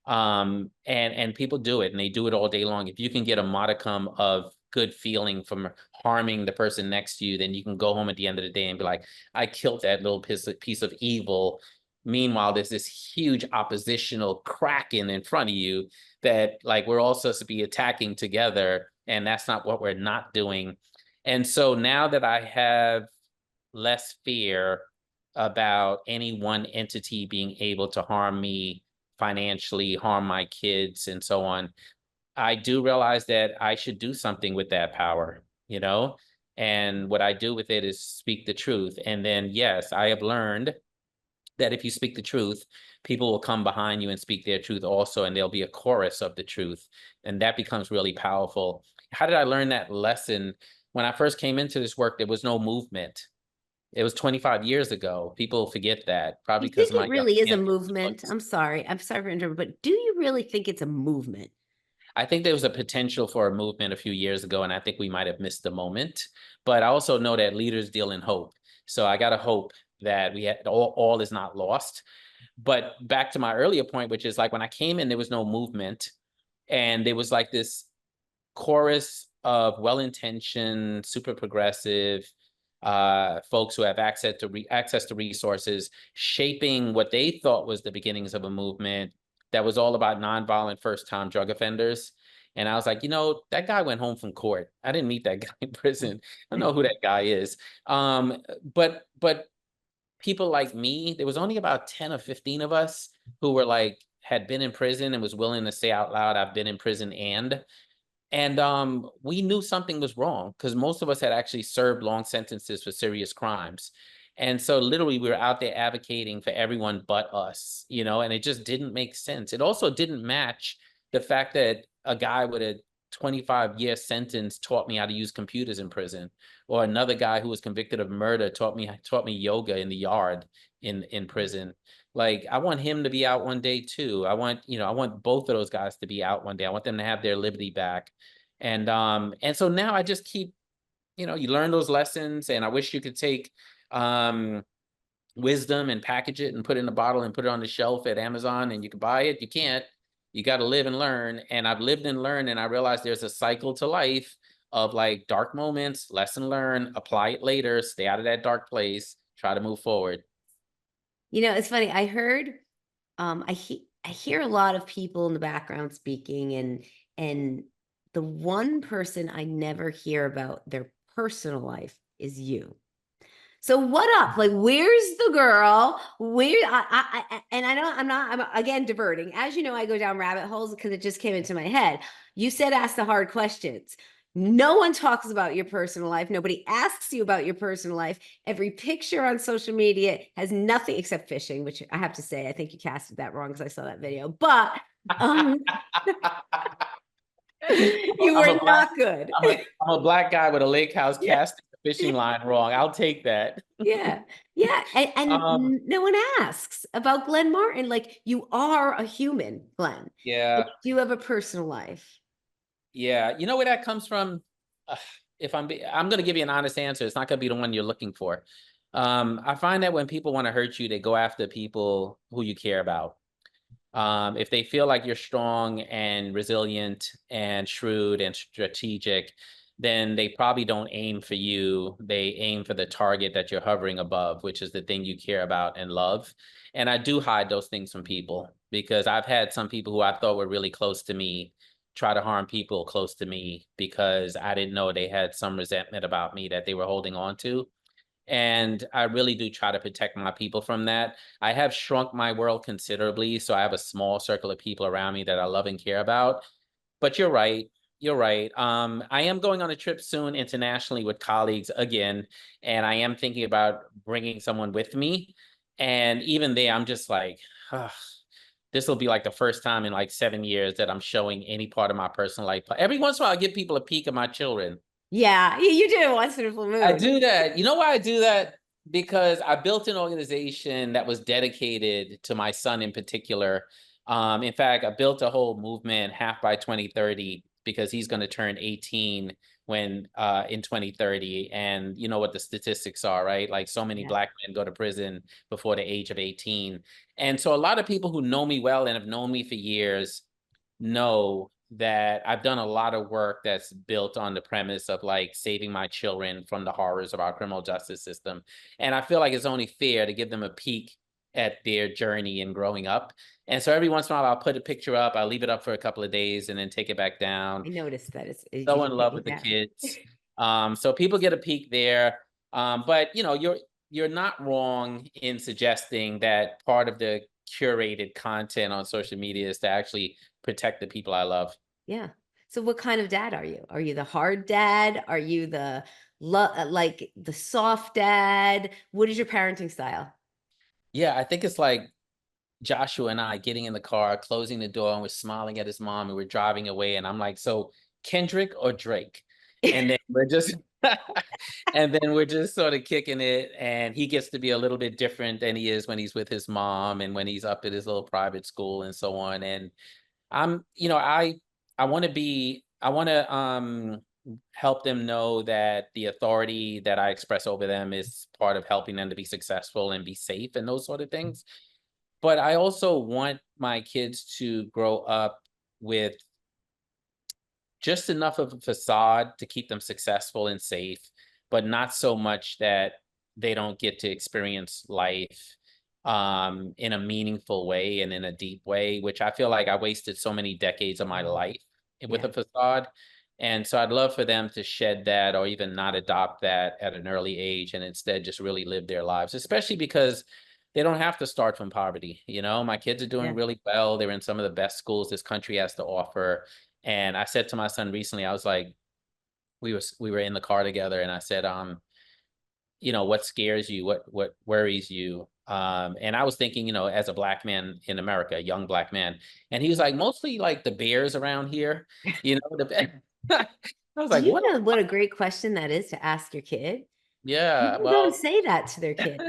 And people do it, and they do it all day long. If you can get a modicum of good feeling from harming the person next to you, then you can go home at the end of the day and be like, I killed that little piece of evil. Meanwhile, there's this huge oppositional kraken in front of you that like we're all supposed to be attacking together, and that's not what we're not doing. And so now that I have less fear about any one entity being able to harm me financially, harm my kids, and so on, I do realize that I should do something with that power, you know? And what I do with it is speak the truth. And then, yes, I have learned that if you speak the truth, people will come behind you and speak their truth also, and there'll be a chorus of the truth. And that becomes really powerful. how did I learn that lesson? When I first came into this work, there was no movement. It was 25 years ago. People forget that, probably You because think of my it young really is a family. movement? I'm sorry. I'm sorry for interrupting, but do you really think it's a movement? I think there was a potential for a movement a few years ago, and I think we might have missed the moment. But I also know that leaders deal in hope. So I got to hope that we had all is not lost. But back to my earlier point, which is like when I came in, there was no movement. And there was like this chorus of well-intentioned, super progressive folks who have access to resources, shaping what they thought was the beginnings of a movement that was all about nonviolent first-time drug offenders. And I was like, that guy went home from court. I didn't meet that guy in prison. I don't know who that guy is. But people like me, there was only about 10 or 15 of us who were like, had been in prison and was willing to say out loud, I've been in prison. And we knew something was wrong because most of us had actually served long sentences for serious crimes. And so literally we were out there advocating for everyone but us, and it just didn't make sense. It also didn't match the fact that a guy with a 25-year sentence taught me how to use computers in prison, or another guy who was convicted of murder taught me yoga in the yard in prison. Like, I want him to be out one day too. I want both of those guys to be out one day. I want them to have their liberty back. And so now I just keep, you learn those lessons, and I wish you could take wisdom and package it and put it in a bottle and put it on the shelf at Amazon and you can buy it. You can't. You got to live and learn. And I've lived and learned, and I realized there's a cycle to life of like dark moments, lesson learned, apply it later, stay out of that dark place, try to move forward. It's funny. I heard, I hear a lot of people in the background speaking, and the one person I never hear about their personal life is you. So what up? Like, where's the girl? And I know I'm again diverting. As you know, I go down rabbit holes because it just came into my head. You said ask the hard questions. No one talks about your personal life. Nobody asks you about your personal life. Every picture on social media has nothing except fishing, which I have to say, I think you casted that wrong because I saw that video. But you I'm were a black not good. I'm a black guy with a lake house Yeah. casting the fishing line wrong. I'll take that. Yeah. Yeah. And Um, no one asks about Glenn Martin. Like, you are a human, Glenn. Like, yeah, do you have a personal life? yeah. You know where that comes from? Uh, if I'm going to give you an honest answer. It's not going to be the one you're looking for. I find that when people want to hurt you, they go after people who you care about. If they feel like you're strong and resilient and shrewd and strategic, then they probably don't aim for you. They aim for the target that you're hovering above, which is the thing you care about and love. And I do hide those things from people because I've had some people who I thought were really close to me try to harm people close to me because I didn't know they had some resentment about me that they were holding on to. And I really do try to protect my people from that. I have shrunk my world considerably, so I have a small circle of people around me that I love and care about. But you're right. You're right. I am going on a trip soon internationally with colleagues again, and I am thinking about bringing someone with me. And even there, I'm just like, ugh, this will be like the first time in like 7 years that I'm showing any part of my personal life. Every once in a while, I give people a peek of my children. Yeah, you do once in a blue I moon. do that. You know why I do that? Because I built an organization that was dedicated to my son in particular. In fact, I built a whole movement, Half by 2030, because he's going to turn 18 when in 2030. And you know what the statistics are, right? Like, so many Yeah. Black men go to prison before the age of 18. And so a lot of people who know me well and have known me for years know that I've done a lot of work that's built on the premise of like saving my children from the horrors of our criminal justice system. And I feel like it's only fair to give them a peek at their journey in growing up. And so every once in a while, I'll put a picture up, I'll leave it up for a couple of days and then take it back down. I noticed that So you've in love taken with the down. kids. So people get a peek there. But you're not wrong in suggesting that part of the curated content on social media is to actually protect the people I love. Yeah. So what kind of dad are you? Are you the hard dad? Are you the like the soft dad? What is your parenting style? Yeah, I think it's like Joshua and I getting in the car, closing the door, and we're smiling at his mom, and we're driving away. And I'm like, so Kendrick or Drake. And then we're just and then we're just sort of kicking it. And he gets to be a little bit different than he is when he's with his mom and when he's up at his little private school and so on. And I want to help them know that the authority that I express over them is part of helping them to be successful and be safe and those sort of things. But I also want my kids to grow up with just enough of a facade to keep them successful and safe, but not so much that they don't get to experience life in a meaningful way and in a deep way, which I feel like I wasted so many decades of my life with Yeah. a facade. And so I'd love for them to shed that or even not adopt that at an early age and instead just really live their lives, especially because they don't have to start from poverty. You know, my kids are doing Yeah. really well. They're in some of the best schools this country has to offer. And I said to my son recently, I was like, we were in the car together, and I said, what scares you, what worries you? And I was thinking, as a black man in America, a young black man, and he was like, mostly like the bears around here, I was Do like, you what? know what a great question that is to ask your kid? Yeah, People don't well, say that to their kids.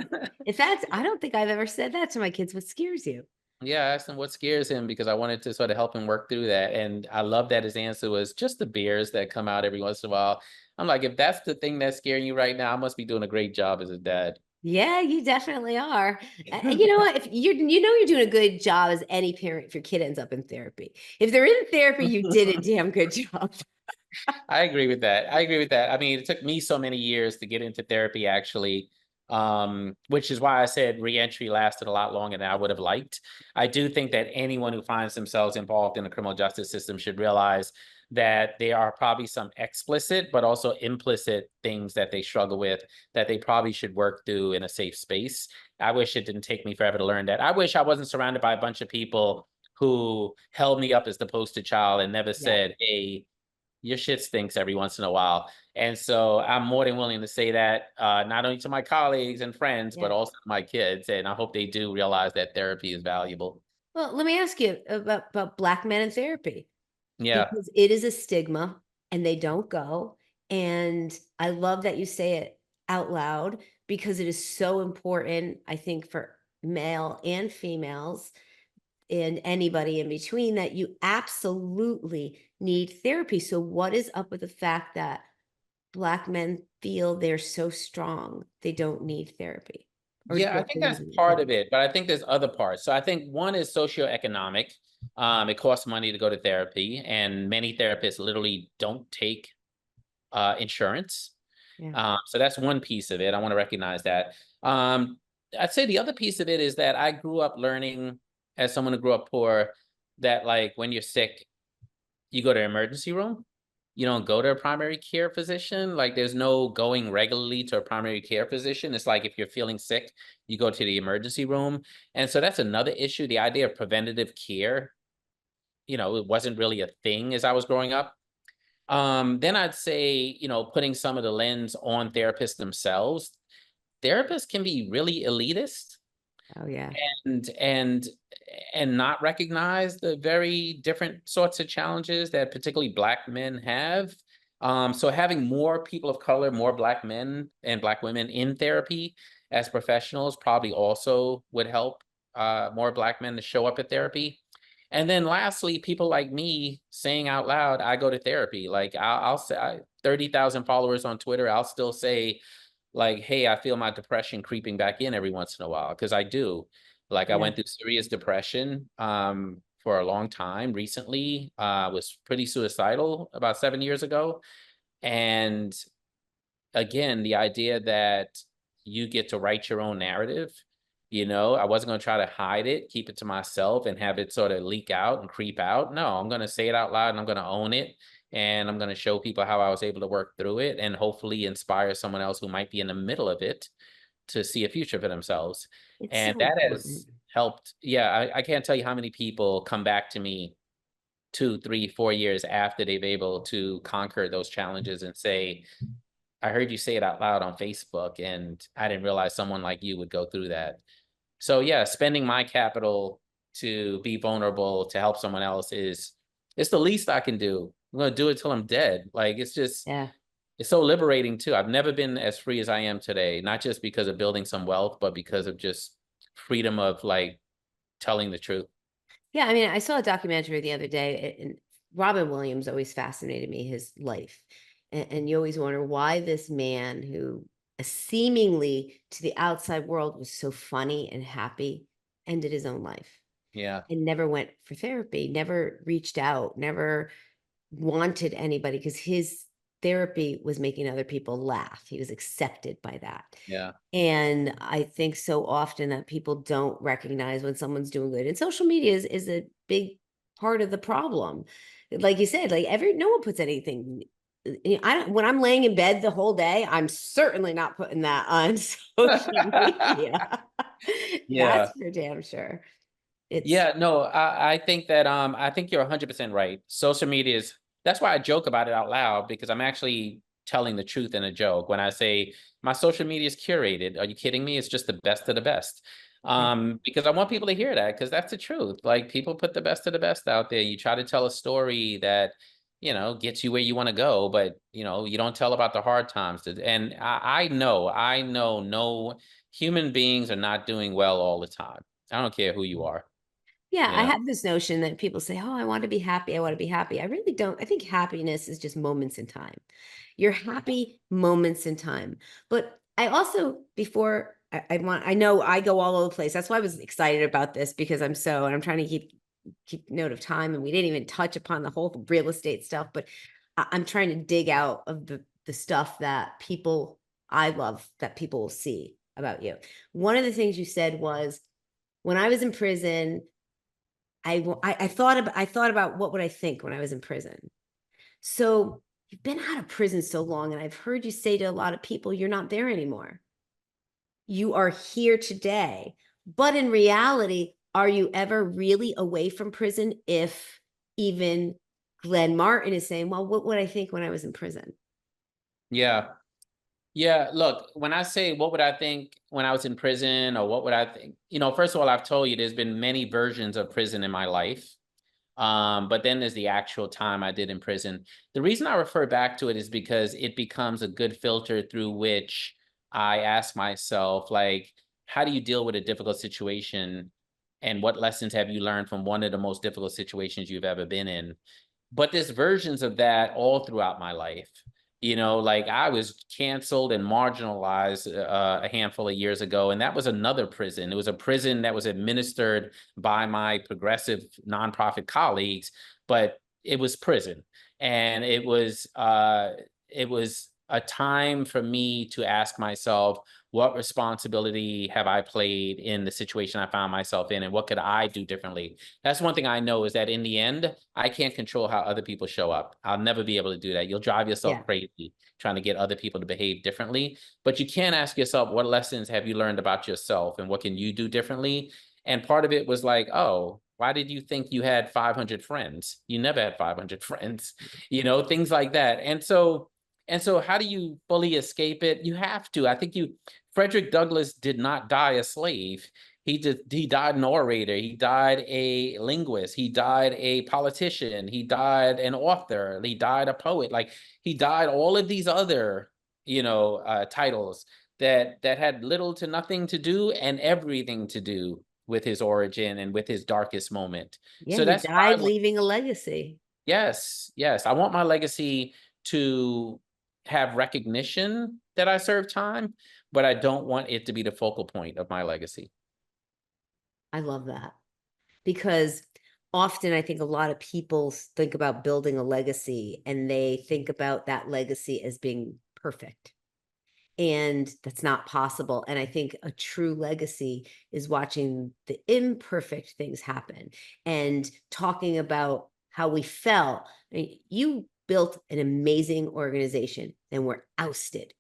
In fact, I don't think I've ever said that to my kids. What scares you? yeah, I asked him what scares him because I wanted to sort of help him work through that. And I love that his answer was just the bears that come out every once in a while. I'm like, if that's the thing that's scaring you right now, I must be doing a great job as a dad. Yeah, you definitely are. You know what? If you're doing a good job as any parent if your kid ends up in therapy. If they're in therapy, you did a damn good job. I agree with that. I agree with that. I mean, it took me so many years to get into therapy, actually, which is why I said reentry lasted a lot longer than I would have liked. I do think that anyone who finds themselves involved in the criminal justice system should realize that there are probably some explicit, but also implicit things that they struggle with that they probably should work through in a safe space. I wish it didn't take me forever to learn that. I wish I wasn't surrounded by a bunch of people who held me up as the poster child and never Yeah, said, hey, your shit stinks every once in a while. And so I'm more than willing to say that, not only to my colleagues and friends, but yeah. also to my kids. And I hope they do realize that therapy is valuable. Well, let me ask you about black men in therapy Yeah. because it is a stigma and they don't go. And I love that you say it out loud because it is so important, I think, for male and females and anybody in between that you absolutely need therapy. So, what is up with the fact that black men feel they're so strong they don't need therapy or Yeah, I don't think believe that's in part therapy? of it, but I think there's other parts. So I think one is socioeconomic. It costs money to go to therapy, and many therapists literally don't take insurance. Yeah, So that's one piece of it. I want to recognize that. Um, I'd say the other piece of it is that I grew up learning, as someone who grew up poor, that like when you're sick, you go to emergency room. You don't go to a primary care physician. Like there's no going regularly to a primary care physician. It's like if you're feeling sick, you go to the emergency room. And so that's another issue. The idea of preventative care, it wasn't really a thing as I was growing up. Then I'd say, putting some of the lens on therapists themselves. Therapists can be really elitist oh yeah, and and and not recognize the very different sorts of challenges that particularly Black men have. So having more people of color, more Black men and Black women in therapy as professionals probably also would help more Black men to show up at therapy. And then lastly, people like me saying out loud, I go to therapy. Like I'll say 30,000 followers on Twitter. I'll still say like, hey, I feel my depression creeping back in every once in a while because I do. Like I yeah. went through serious depression for a long time recently. Was pretty suicidal about 7 years ago. And again, the idea that you get to write your own narrative, I wasn't going to try to hide it, keep it to myself and have it sort of leak out and creep out. No, I'm going to say it out loud and I'm going to own it. And I'm going to show people how I was able to work through it and hopefully inspire someone else who might be in the middle of it to see a future for themselves. It's And so that important. has helped. Yeah, I can't tell you how many people come back to me 2, 3, 4 years after they've able to conquer those challenges and say, I heard you say it out loud on Facebook, and I didn't realize someone like you would go through that. So yeah, spending my capital to be vulnerable to help someone else is it's the least I can do. I'm gonna do it till I'm dead. Like, it's just, Yeah. it's so liberating too. I've never been as free as I am today, not just because of building some wealth, but because of just freedom of like telling the truth. Yeah, I mean, I saw a documentary the other day, and Robin Williams always fascinated me, his life. And you always wonder why this man who seemingly to the outside world was so funny and happy ended his own life Yeah, and never went for therapy, never reached out, never wanted anybody because his therapy was making other people laugh. He was accepted by that. yeah, And I think so often that people don't recognize when someone's doing good. And social media is a big part of the problem. Like you said, like no one puts anything. I don't, when I'm laying in bed the whole day, I'm certainly not putting that on social media. That's yeah. for damn sure. It's Yeah, no, I think that I think you're 100% right. Social media is, that's why I joke about it out loud, because I'm actually telling the truth in a joke when I say my social media is curated. Are you kidding me? It's just the best of the best. yeah. Because I want people to hear that, because that's the truth. Like, people put the best of the best out there. You try to tell a story that, gets you where you want to go, but you don't tell about the hard times. And I know no human beings are not doing well all the time. I don't care who you are. Yeah, You I know? have this notion that people say, "Oh, I want to be happy. I want to be happy." I really don't. I think happiness is just moments in time. You're happy moments in time. But I also, before I know I go all over the place. That's why I was excited about this because and I'm trying to keep note of time. And we didn't even touch upon the whole real estate stuff, but I'm trying to dig out of the stuff that I love that people will see about you. One of the things you said was when I was in prison, I thought about what would I think when I was in prison. So you've been out of prison so long, and I've heard you say to a lot of people, you're not there anymore. You are here today. But in reality, are you ever really away from prison if even Glenn Martin is saying, well, what would I think when I was in prison? Yeah. Yeah. Look, when I say what would I think when I was in prison, or what would I think, first of all, I've told you there's been many versions of prison in my life. But then there's the actual time I did in prison. The reason I refer back to it is because it becomes a good filter through which I ask myself, like, how do you deal with a difficult situation? And what lessons have you learned from one of the most difficult situations you've ever been in? But there's versions of that all throughout my life. Like, I was canceled and marginalized a handful of years ago, and that was another prison. It was a prison that was administered by my progressive nonprofit colleagues, but it was prison, and it was a time for me to ask myself, what responsibility have I played in the situation I found myself in, and what could I do differently? That's one thing I know, is that in the end, I can't control how other people show up. I'll never be able to do that. You'll drive yourself Yeah. crazy trying to get other people to behave differently. But you can ask yourself, what lessons have you learned about yourself, and what can you do differently? And part of it was like, oh, why did you think you had 500 friends? You never had 500 friends, things like that. And so how do you fully escape it? You have to. I think Frederick Douglass did not die a slave. He died an orator. He died a linguist. He died a politician. He died an author. He died a poet. Like, he died all of these other, titles that had little to nothing to do and everything to do with his origin and with his darkest moment. Yeah. So He that's why died leaving a legacy. yes, yes, I want my legacy to have recognition that I served time, but I don't want it to be the focal point of my legacy. I love that. Because often I think a lot of people think about building a legacy and they think about that legacy as being perfect. And that's not possible. And I think a true legacy is watching the imperfect things happen and talking about how we felt. I mean, you built an amazing organization, then were ousted,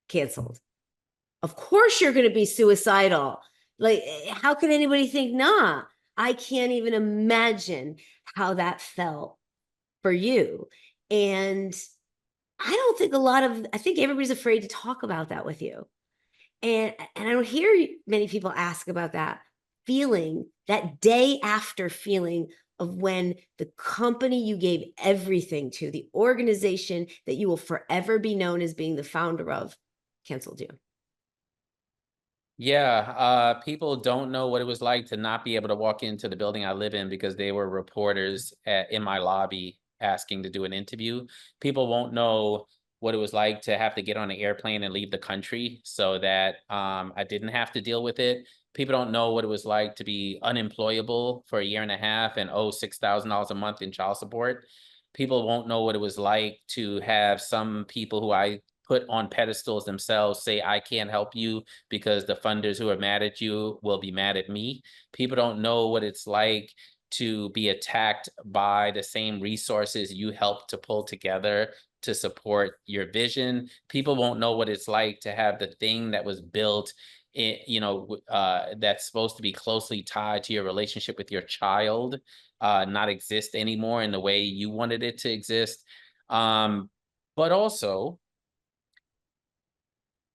canceled. Of course you're going to be suicidal. Like, how can anybody think not? I can't even imagine how that felt for you. And I think everybody's afraid to talk about that with you. And I don't hear many people ask about that feeling, that day after feeling of when the company you gave everything to, the organization that you will forever be known as being the founder of, canceled you? Yeah, people don't know what it was like to not be able to walk into the building I live in because they were reporters in my lobby asking to do an interview. People won't know what it was like to have to get on an airplane and leave the country so that I didn't have to deal with it. People don't know what it was like to be unemployable for a year and a half and owe $6,000 a month in child support. People won't know what it was like to have some people who I put on pedestals themselves say, I can't help you because the funders who are mad at you will be mad at me. People don't know what it's like to be attacked by the same resources you helped to pull together to support your vision. People won't know what it's like to have the thing that was built that's supposed to be closely tied to your relationship with your child, not exist anymore in the way you wanted it to exist. But also,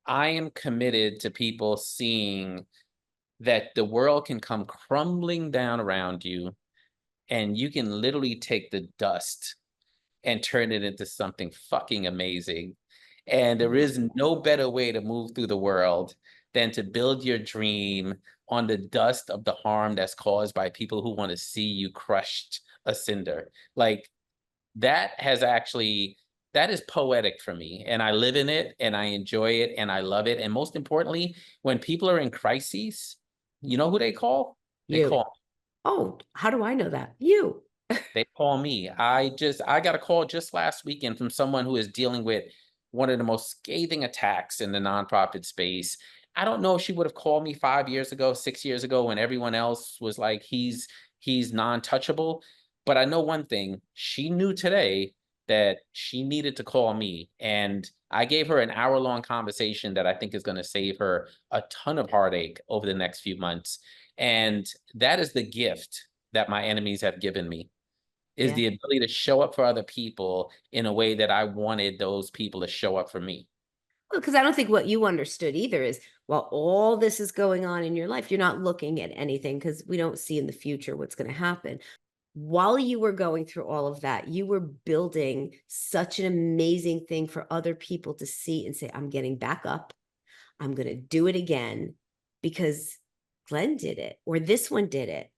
I am committed to people seeing that the world can come crumbling down around you and you can literally take the dust and turn it into something fucking amazing. And there is no better way to move through the world than to build your dream on the dust of the harm that's caused by people who want to see you crushed a cinder. Like, that has actually, that is poetic for me, and I live in it and I enjoy it and I love it. And most importantly, when people are in crises, you know who they call? They You. call Oh, how do I know that? You. They call me. I got a call just last weekend from someone who is dealing with one of the most scathing attacks in the nonprofit space. I don't know if she would have called me 5 years ago, 6 years ago, when everyone else was like, he's non-touchable. But I know one thing, she knew today that she needed to call me. And I gave her an hour-long conversation that I think is going to save her a ton of heartache over the next few months. And that is the gift that my enemies have given me, is Yeah. the ability to show up for other people in a way that I wanted those people to show up for me. Well, because I don't think what you understood either is while all this is going on in your life, you're not looking at anything because we don't see in the future what's going to happen. While you were going through all of that, you were building such an amazing thing for other people to see and say, I'm getting back up. I'm going to do it again because Glenn did it or this one did it.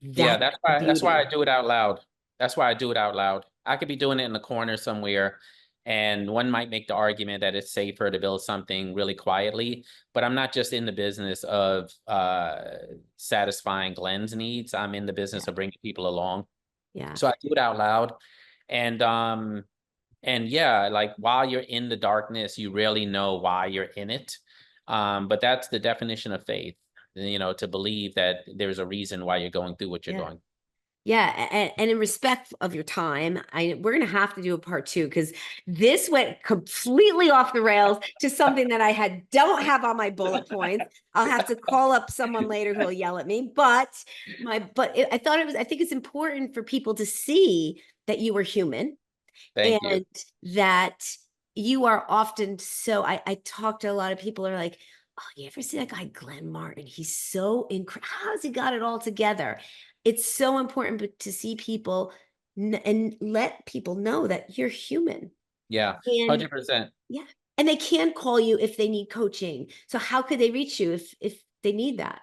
Yeah, That's that's the why I beauty. do it out loud. That's why I do it out loud. I could be doing it in the corner somewhere, and one might make the argument that it's safer to build something really quietly, but I'm not just in the business of satisfying Glenn's needs. I'm in the Yeah. business of bringing people along. Yeah. So I do it out loud. And yeah, like, while you're in the darkness, you really know why you're in it. But that's the definition of faith, to believe that there's a reason why you're going through what you're Yeah. going. Yeah, and in respect of your time, we're gonna have to do a part two because this went completely off the rails to something that don't have on my bullet points. I'll have to call up someone later who will yell at me. But I think it's important for people to see that you are human Thank you. and that you are often so. I talk to a lot of people who are like, oh, you ever see that guy Glenn Martin? He's so incredible. How has he got it all together? It's so important to see people and let people know that you're human. Yeah, And 100%. yeah, and they can call you if they need coaching. So how could they reach you if they need that?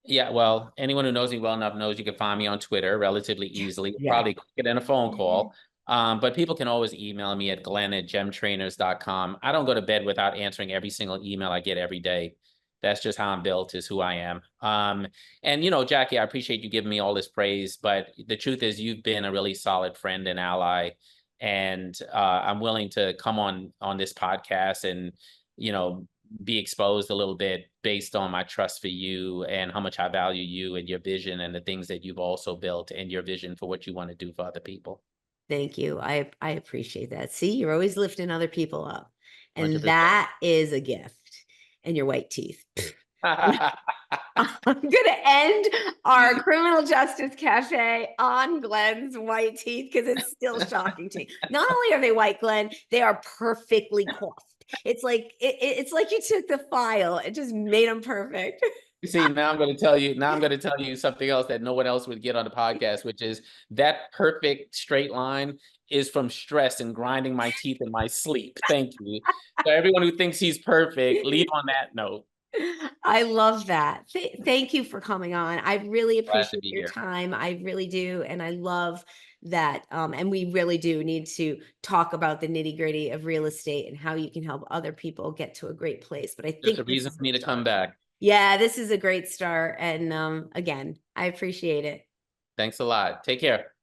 Yeah, well, anyone who knows me well enough knows you can find me on Twitter relatively easily, Yeah. probably quicker than a phone Yeah. call. But people can always email me at glenn@gemtrainers.com. I don't go to bed without answering every single email I get every day. That's just how I'm built, is who I am. And Jackie, I appreciate you giving me all this praise, but the truth is you've been a really solid friend and ally. And I'm willing to come on this podcast and, you know, be exposed a little bit based on my trust for you and how much I value you and your vision and the things that you've also built and your vision for what you want to do for other people. Thank you. I appreciate that. See, you're always lifting other people up. And 100%. that is a gift. And your white teeth. I'm going to end our criminal justice cafe on Glenn's white teeth because it's still shocking to me. Not only are they white, Glenn, they are perfectly coiffed. It's like you took the file and just made them perfect. See, now I'm going to tell you, something else that no one else would get on the podcast, which is that perfect straight line is from stress and grinding my teeth in my sleep. Thank you. So everyone who thinks he's perfect, leave on that note. I love that. Thank you for coming on. I really Glad to appreciate be your here. time. I really do. And I love that. And we really do need to talk about the nitty gritty of real estate and how you can help other people get to a great place. But I Just think a this reason is for me the to come start. back. Yeah, this is a great start. And again, I appreciate it. Thanks a lot. Take care.